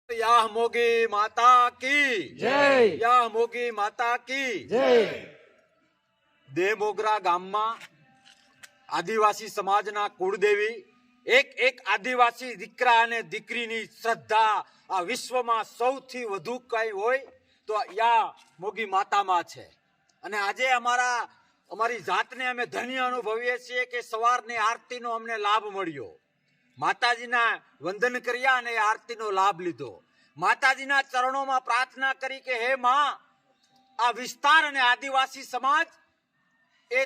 યા મોગી માતા કી જય. યા મોગી માતા કી જય. દેમોગરા ગામમાં આદિવાસી સમાજના કુળદેવી એક આદિવાસી દીકરા અને દીકરીની શ્રદ્ધા આ વિશ્વમાં સૌથી વધુ કઈ હોય તો યા મોગી માતામાં છે. અને આજે અમારી જાતને અમે ધન્ય અનુભવીએ છીએ કે સવારની આરતીનો અમને લાભ મળ્યો. માતાજીના વંદન કર્યા અને આરતીનો લાભ લીધો. માતાજીના ચરણોમાં પ્રાર્થના કરી કે હે માં, આ વિસ્તાર અને આદિવાસી સમાજ એ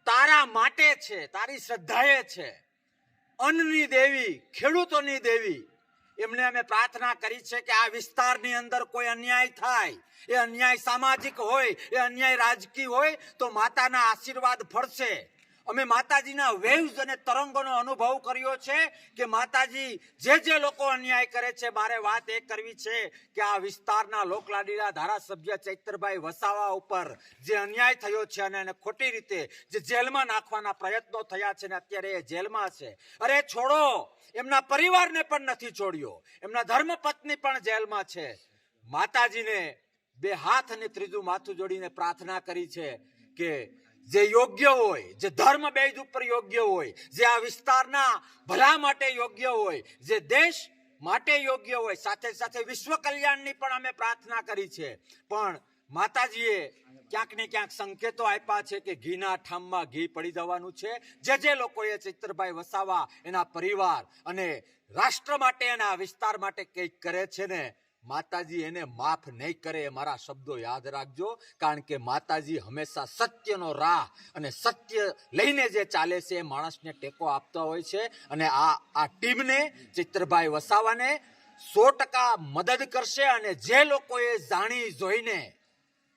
તારા માટે છે, તારી શ્રદ્ધાએ છે. અન્નની દેવી, ખેડૂતોની દેવી, એમને અમે પ્રાર્થના કરી છે કે આ વિસ્તારની અંદર કોઈ અન્યાય થાય, એ અન્યાય સામાજિક હોય, એ અન્યાય રાજકીય હોય તો માતાના આશીર્વાદ ફળશે. અમે માતાજીના વેવ્સ અને તરંગોનો અનુભવ કર્યો છે કે માતાજી જે લોકો અન્યાય કરે છે, મારે વાત એ કરવી છે કે આ વિસ્તારના લોકલાડીલા ધારાસભ્ય ચૈતરભાઈ વસાવા ઉપર જે અન્યાય થયો છે અને એને ખોટી રીતે જે જેલમાં નાખવાના પ્રયત્નો થયા છે ને અત્યારે એ જેલમાં છે. અરે છોડો, એમના પરિવારને પણ નથી છોડ્યો, એમના ધર્મપત્ની પણ જેલમાં છે. માતાજીને બે હાથ અને ત્રીજું માથું જોડીને પ્રાર્થના કરી છે કે જે યોગ્ય હોય, જે ધર્મ બેઝ ઉપર યોગ્ય હોય, જે આ વિસ્તારના ભલા માટે યોગ્ય હોય, જે દેશ માટે યોગ્ય હોય, સાથે સાથે વિશ્વ કલ્યાણની પણ અમે પ્રાર્થના કરી છે. પણ માતાજીએ ક્યાંક ને ક્યાંક સંકેતો આપ્યા છે કે ઘીના ઠામમાં ઘી પડી જવાનું છે. જે લોકોએ ચૈતરભાઈ વસાવા, એના પરિવાર અને રાષ્ટ્ર માટે અને આ વિસ્તાર માટે કંઈક કરે છે ને, માતાજી એને માફ નહીં કરે. મારા શબ્દો યાદ રાખજો, કારણ કે માતાજી હંમેશા સત્યનો રાહ અને સત્ય લઈને જે ચાલે છે એ માણસને ટેકો આપતા હોય છે. અને આ ટીમને, ચૈતરભાઈ વસાવાને 100% મદદ કરશે. અને જે લોકોએ જાણી જોઈને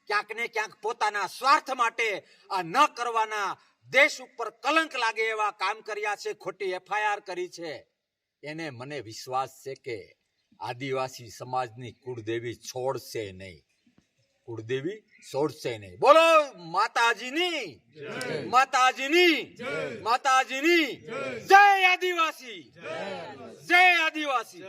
ક્યાંક ને ક્યાંક પોતાના સ્વાર્થ માટે આ ન કરવાના, દેશ ઉપર કલંક લાગે એવા કામ કર્યા છે, ખોટી FIR કરી છે, એને મને વિશ્વાસ છે કે આદિવાસી સમાજની કુળદેવી છોડશે નહીં, કુળદેવી છોડશે નહીં. બોલો માતાજીની, માતાજીની, માતાજીની જય. આદિવાસી, જય આદિવાસી.